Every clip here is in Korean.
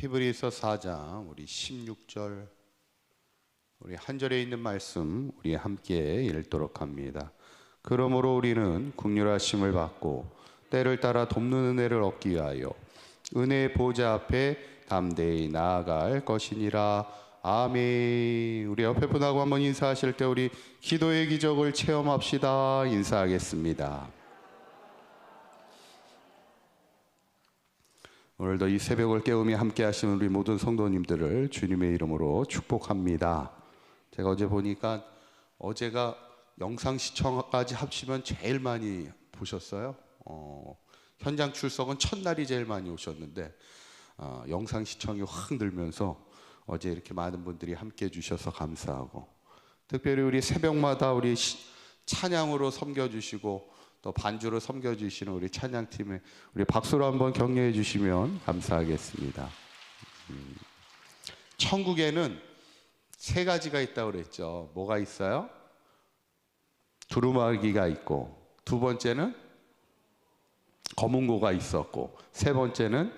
히브리서 4장 우리 16절 우리 한 절에 있는 말씀 우리 함께 읽도록 합니다. 그러므로 우리는 긍휼하심을 받고 때를 따라 돕는 은혜를 얻기 위하여 은혜의 보좌 앞에 담대히 나아갈 것이니라. 아멘. 우리 옆에 분하고 한번 인사하실 때 우리 기도의 기적을 체험합시다. 인사하겠습니다. 오늘도 이 새벽을 깨우며 함께 하시는 우리 모든 성도님들을 주님의 이름으로 축복합니다. 제가 어제 보니까 어제가 영상 시청까지 합치면 제일 많이 보셨어요. 현장 출석은 첫날이 제일 많이 오셨는데 영상 시청이 확 늘면서 어제 이렇게 많은 분들이 함께 해주셔서 감사하고, 특별히 우리 새벽마다 우리 찬양으로 섬겨주시고 또 반주로 섬겨주시는 우리 찬양팀에 우리 박수로 한번 격려해 주시면 감사하겠습니다. 천국에는 세 가지가 있다고 그랬죠. 뭐가 있어요? 두루마기가 있고, 두 번째는 검은고가 있었고, 세 번째는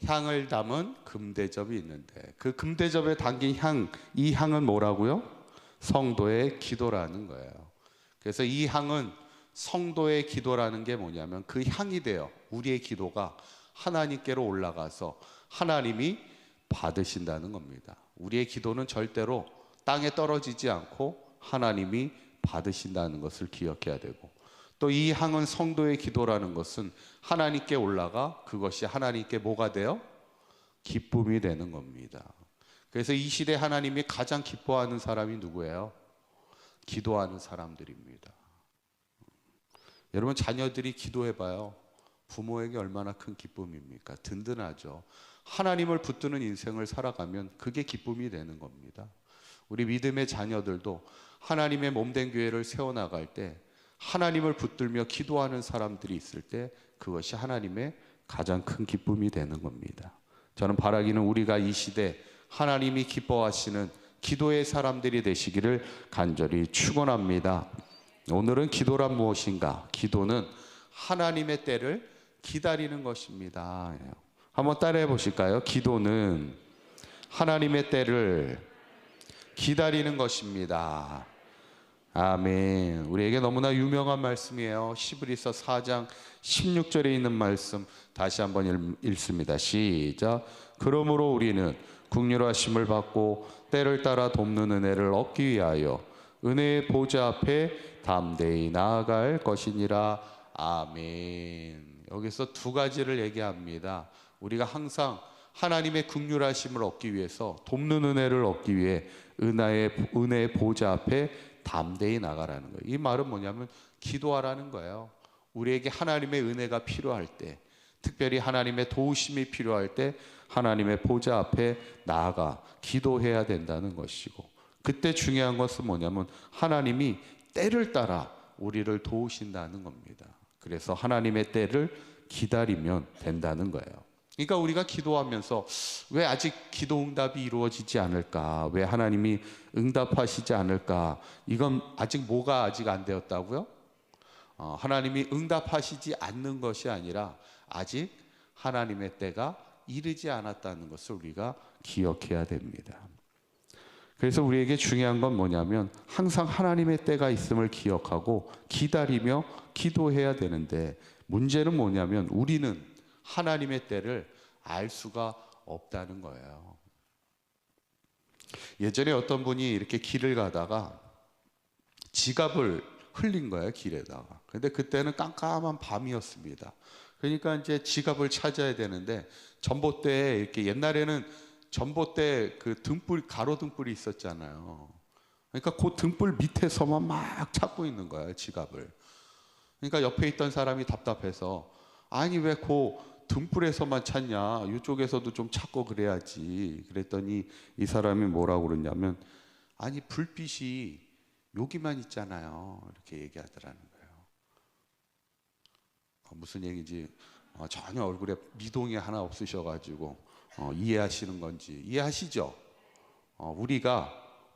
향을 담은 금대접이 있는데, 그 금대접에 담긴 향, 이 향은 뭐라고요? 성도의 기도라는 거예요. 그래서 이 향은 성도의 기도라는 게 뭐냐면 그 향이 돼요. 우리의 기도가 하나님께로 올라가서 하나님이 받으신다는 겁니다. 우리의 기도는 절대로 땅에 떨어지지 않고 하나님이 받으신다는 것을 기억해야 되고, 또 이 향은 성도의 기도라는 것은 하나님께 올라가 그것이 하나님께 뭐가 돼요? 기쁨이 되는 겁니다. 그래서 이 시대 하나님이 가장 기뻐하는 사람이 누구예요? 기도하는 사람들입니다. 여러분, 자녀들이 기도해봐요. 부모에게 얼마나 큰 기쁨입니까? 든든하죠. 하나님을 붙드는 인생을 살아가면 그게 기쁨이 되는 겁니다. 우리 믿음의 자녀들도 하나님의 몸된 교회를 세워나갈 때 하나님을 붙들며 기도하는 사람들이 있을 때 그것이 하나님의 가장 큰 기쁨이 되는 겁니다. 저는 바라기는 우리가 이 시대 하나님이 기뻐하시는 기도의 사람들이 되시기를 간절히 축원합니다. 오늘은 기도란 무엇인가? 기도는 하나님의 때를 기다리는 것입니다. 한번 따라해 보실까요? 기도는 하나님의 때를 기다리는 것입니다. 아멘. 우리에게 너무나 유명한 말씀이에요. 히브리서 4장 16절에 있는 말씀 다시 한번 읽습니다. 시작. 그러므로 우리는 긍휼하심을 받고 때를 따라 돕는 은혜를 얻기 위하여 은혜의 보좌 앞에 담대히 나아갈 것이니라. 아멘. 여기서 두 가지를 얘기합니다. 우리가 항상 하나님의 긍휼하심을 얻기 위해서, 돕는 은혜를 얻기 위해 은혜의 보좌 앞에 담대히 나가라는 거예요. 이 말은 뭐냐면 기도하라는 거예요. 우리에게 하나님의 은혜가 필요할 때, 특별히 하나님의 도우심이 필요할 때 하나님의 보좌 앞에 나아가 기도해야 된다는 것이고, 그때 중요한 것은 뭐냐면 하나님이 때를 따라 우리를 도우신다는 겁니다. 그래서 하나님의 때를 기다리면 된다는 거예요. 그러니까 우리가 기도하면서 왜 아직 기도 응답이 이루어지지 않을까? 왜 하나님이 응답하시지 않을까? 이건 뭐가 아직 안 되었다고요? 하나님이 응답하시지 않는 것이 아니라 아직 하나님의 때가 이르지 않았다는 것을 우리가 기억해야 됩니다. 그래서 우리에게 중요한 건 뭐냐면 항상 하나님의 때가 있음을 기억하고 기다리며 기도해야 되는데, 문제는 뭐냐면 우리는 하나님의 때를 알 수가 없다는 거예요. 예전에 어떤 분이 이렇게 길을 가다가 지갑을 흘린 거예요, 길에다가. 근데 그때는 깜깜한 밤이었습니다. 그러니까 이제 지갑을 찾아야 되는데, 전봇대에 이렇게 옛날에는 전봇대 그 등불, 가로 등불이 있었잖아요. 그러니까 그 등불 밑에서만 막 찾고 있는 거예요, 지갑을. 그러니까 옆에 있던 사람이 답답해서, 아니 왜 그 등불에서만 찾냐, 이쪽에서도 좀 찾고 그래야지. 그랬더니 이 사람이 뭐라고 그러냐면, 아니 불빛이 여기만 있잖아요, 이렇게 얘기하더라는 거예요. 무슨 얘기인지 전혀 얼굴에 미동이 하나 없으셔가지고 이해하시는 건지 이해하시죠? 우리가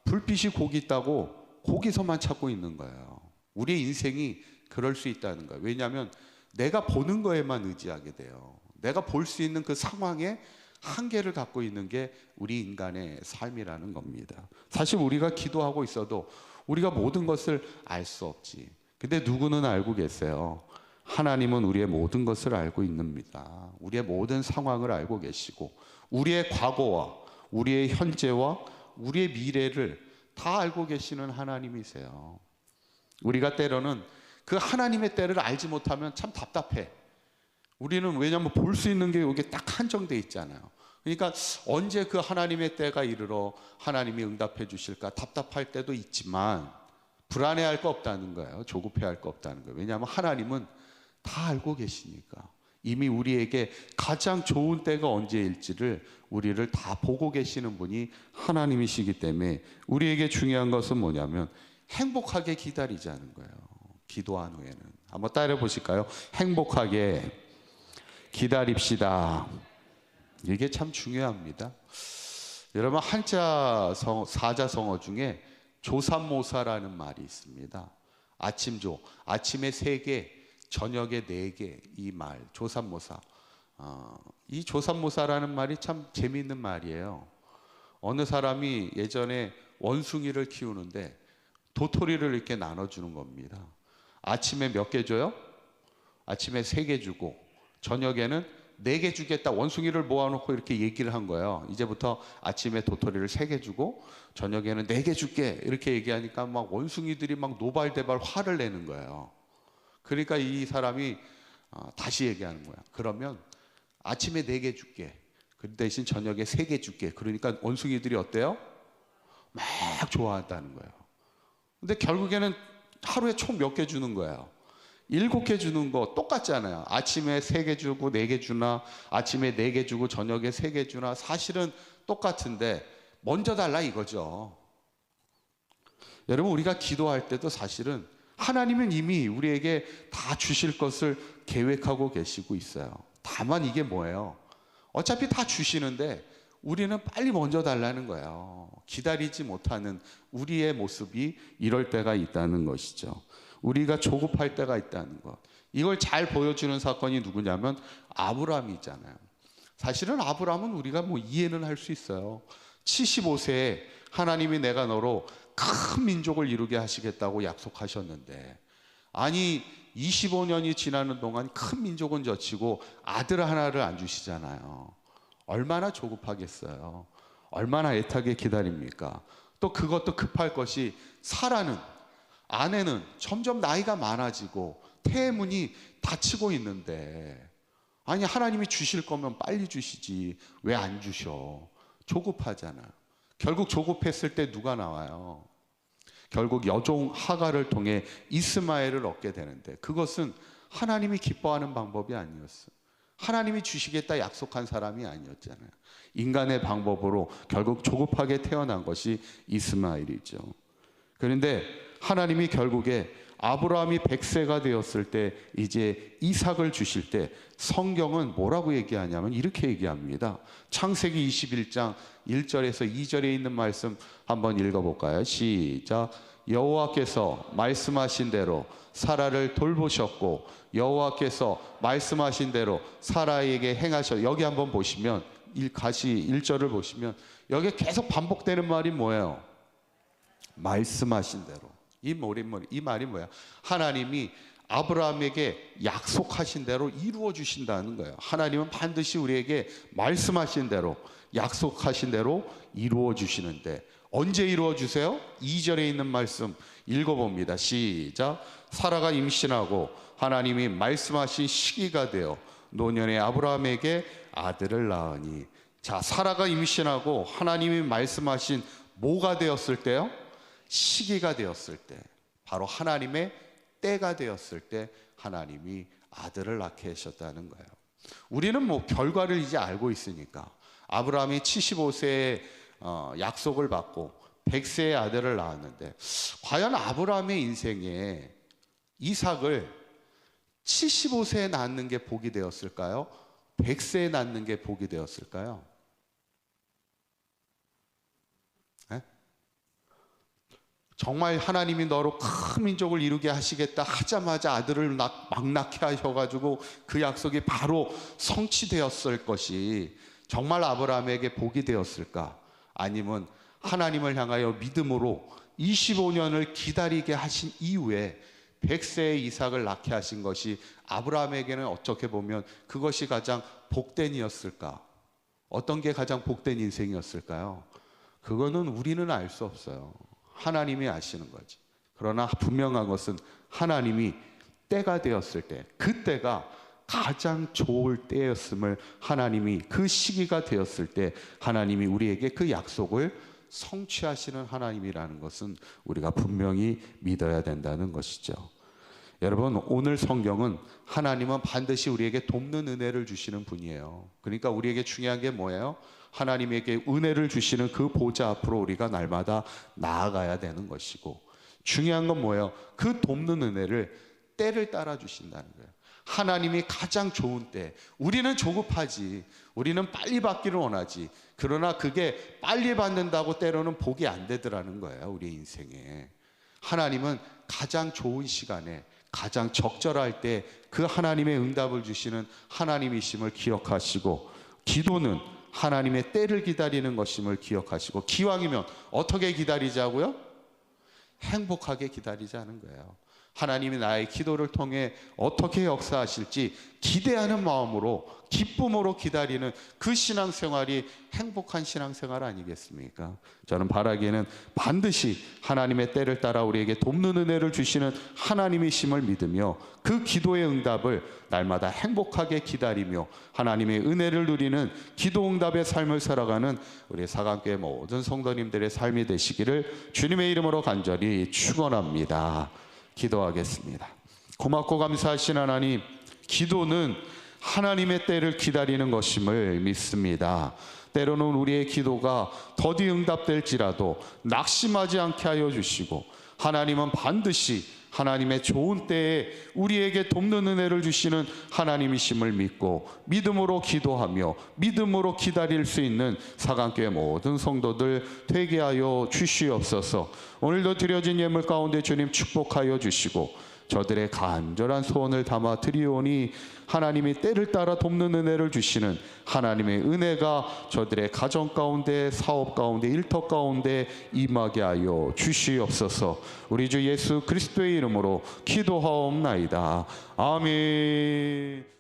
불빛이 거기 있다고 거기서만 찾고 있는 거예요. 우리의 인생이 그럴 수 있다는 거예요. 왜냐하면 내가 보는 거에만 의지하게 돼요. 내가 볼 수 있는 그 상황에 한계를 갖고 있는 게 우리 인간의 삶이라는 겁니다. 사실 우리가 기도하고 있어도 우리가 모든 것을 알 수 없지. 근데 누구는 알고 계세요. 하나님은 우리의 모든 것을 알고 있습니다. 우리의 모든 상황을 알고 계시고 우리의 과거와 우리의 현재와 우리의 미래를 다 알고 계시는 하나님이세요. 우리가 때로는 그 하나님의 때를 알지 못하면 참 답답해. 우리는 왜냐하면 볼 수 있는 게 여기 딱 한정돼 있잖아요. 그러니까 언제 그 하나님의 때가 이르러 하나님이 응답해 주실까 답답할 때도 있지만 불안해할 거 없다는 거예요. 조급해할 거 없다는 거예요. 왜냐하면 하나님은 다 알고 계시니까 이미 우리에게 가장 좋은 때가 언제일지를 우리를 다 보고 계시는 분이 하나님이시기 때문에 우리에게 중요한 것은 뭐냐면 행복하게 기다리자는 거예요. 기도한 후에는 한번 따라 보실까요? 행복하게 기다립시다. 이게 참 중요합니다. 여러분 한자 사자성어 중에 조삼모사라는 말이 있습니다. 아침조, 아침에 3개, 저녁에 4개, 이 말 조삼모사. 이 조삼모사라는 말이 참 재미있는 말이에요. 어느 사람이 예전에 원숭이를 키우는데 도토리를 이렇게 나눠주는 겁니다. 아침에 몇 개 줘요? 아침에 3개 주고 저녁에는 4개 주겠다. 원숭이를 모아놓고 이렇게 얘기를 한 거예요. 이제부터 아침에 도토리를 3개 주고 저녁에는 4개 줄게 이렇게 얘기하니까 막 원숭이들이 막 노발대발 화를 내는 거예요. 그러니까 이 사람이 다시 얘기하는 거야. 그러면 아침에 4개 줄게. 그 대신 저녁에 3개 줄게. 그러니까 원숭이들이 어때요? 막 좋아한다는 거예요. 근데 결국에는 하루에 총 몇 개 주는 거예요? 7개 주는 거 똑같잖아요. 아침에 3개 주고 4개 주나 아침에 4개 주고 저녁에 3개 주나 사실은 똑같은데 먼저 달라 이거죠. 여러분 우리가 기도할 때도 사실은 하나님은 이미 우리에게 다 주실 것을 계획하고 계시고 있어요. 다만 이게 뭐예요? 어차피 다 주시는데 우리는 빨리 먼저 달라는 거예요. 기다리지 못하는 우리의 모습이 이럴 때가 있다는 것이죠. 우리가 조급할 때가 있다는 것. 이걸 잘 보여주는 사건이 누구냐면 아브라함이잖아요. 사실은 아브라함은 우리가 뭐 이해는 할 수 있어요. 75세에 하나님이 내가 너로 큰 민족을 이루게 하시겠다고 약속하셨는데 아니 25년이 지나는 동안 큰 민족은 젖히고 아들 하나를 안 주시잖아요. 얼마나 조급하겠어요. 얼마나 애타게 기다립니까? 또 그것도 급할 것이 사라는 아내는 점점 나이가 많아지고 태문이 닫히고 있는데 아니 하나님이 주실 거면 빨리 주시지 왜 안 주셔? 조급하잖아. 결국 조급했을 때 누가 나와요? 결국 여종 하갈을 통해 이스마엘을 얻게 되는데 그것은 하나님이 기뻐하는 방법이 아니었어요. 하나님이 주시겠다 약속한 사람이 아니었잖아요. 인간의 방법으로 결국 조급하게 태어난 것이 이스마엘이죠. 그런데 하나님이 결국에 아브라함이 100세가 되었을 때 이제 이삭을 주실 때 성경은 뭐라고 얘기하냐면 이렇게 얘기합니다. 창세기 21장 1절에서 2절에 있는 말씀 한번 읽어볼까요? 시작. 여호와께서 말씀하신 대로 사라를 돌보셨고 여호와께서 말씀하신 대로 사라에게 행하셨. 여기 한번 보시면 같이 1절을 보시면 여기 계속 반복되는 말이 뭐예요? 말씀하신 대로. 이 말이 뭐야? 하나님이 아브라함에게 약속하신 대로 이루어 주신다는 거예요. 하나님은 반드시 우리에게 말씀하신 대로 약속하신 대로 이루어 주시는데 언제 이루어 주세요? 2절에 있는 말씀 읽어봅니다. 시작. 사라가 임신하고 하나님이 말씀하신 시기가 되어 노년의 아브라함에게 아들을 낳으니. 자, 사라가 임신하고 하나님이 말씀하신 뭐가 되었을 때요? 시기가 되었을 때, 바로 하나님의 때가 되었을 때 하나님이 아들을 낳게 하셨다는 거예요. 우리는 뭐 결과를 이제 알고 있으니까 아브라함이 75세에 약속을 받고 100세의 아들을 낳았는데 과연 아브라함의 인생에 이삭을 75세에 낳는 게 복이 되었을까요? 100세에 낳는 게 복이 되었을까요? 정말 하나님이 너로 큰 민족을 이루게 하시겠다 하자마자 아들을 막 낳게 하셔가지고 그 약속이 바로 성취되었을 것이 정말 아브라함에게 복이 되었을까? 아니면 하나님을 향하여 믿음으로 25년을 기다리게 하신 이후에 100세의 이삭을 낳게 하신 것이 아브라함에게는 어떻게 보면 그것이 가장 복된 이었을까? 어떤 게 가장 복된 인생이었을까요? 그거는 우리는 알 수 없어요. 하나님이 아시는 거지. 그러나 분명한 것은 하나님이 때가 되었을 때, 그때가 가장 좋을 때였음을 하나님이, 그 시기가 되었을 때 하나님이 우리에게 그 약속을 성취하시는 하나님이라는 것은 우리가 분명히 믿어야 된다는 것이죠. 여러분, 오늘 성경은 하나님은 반드시 우리에게 돕는 은혜를 주시는 분이에요. 그러니까 우리에게 중요한 게 뭐예요? 하나님에게 은혜를 주시는 그 보좌 앞으로 우리가 날마다 나아가야 되는 것이고, 중요한 건 뭐예요? 그 돕는 은혜를 때를 따라 주신다는 거예요. 하나님이 가장 좋은 때, 우리는 조급하지, 우리는 빨리 받기를 원하지. 그러나 그게 빨리 받는다고 때로는 복이 안 되더라는 거예요, 우리 인생에. 하나님은 가장 좋은 시간에, 가장 적절할 때 그 하나님의 응답을 주시는 하나님이심을 기억하시고, 기도는 하나님의 때를 기다리는 것임을 기억하시고, 기왕이면 어떻게 기다리자고요? 행복하게 기다리자는 거예요. 하나님이 나의 기도를 통해 어떻게 역사하실지 기대하는 마음으로, 기쁨으로 기다리는 그 신앙생활이 행복한 신앙생활 아니겠습니까? 저는 바라기에는 반드시 하나님의 때를 따라 우리에게 돕는 은혜를 주시는 하나님이심을 믿으며 그 기도의 응답을 날마다 행복하게 기다리며 하나님의 은혜를 누리는 기도 응답의 삶을 살아가는 우리 사강교회 모든 성도님들의 삶이 되시기를 주님의 이름으로 간절히 축원합니다. 기도하겠습니다. 고맙고 감사하신 하나님, 기도는 하나님의 때를 기다리는 것임을 믿습니다. 때로는 우리의 기도가 더디 응답될지라도 낙심하지 않게 하여 주시고, 하나님은 반드시 하나님의 좋은 때에 우리에게 돕는 은혜를 주시는 하나님이심을 믿고 믿음으로 기도하며 믿음으로 기다릴 수 있는 사강교회 모든 성도들 되게 하여 주시옵소서. 오늘도 드려진 예물 가운데 주님 축복하여 주시고, 저들의 간절한 소원을 담아 드리오니 하나님이 때를 따라 돕는 은혜를 주시는 하나님의 은혜가 저들의 가정 가운데, 사업 가운데, 일터 가운데 임하게 하여 주시옵소서. 우리 주 예수 그리스도의 이름으로 기도하옵나이다. 아멘.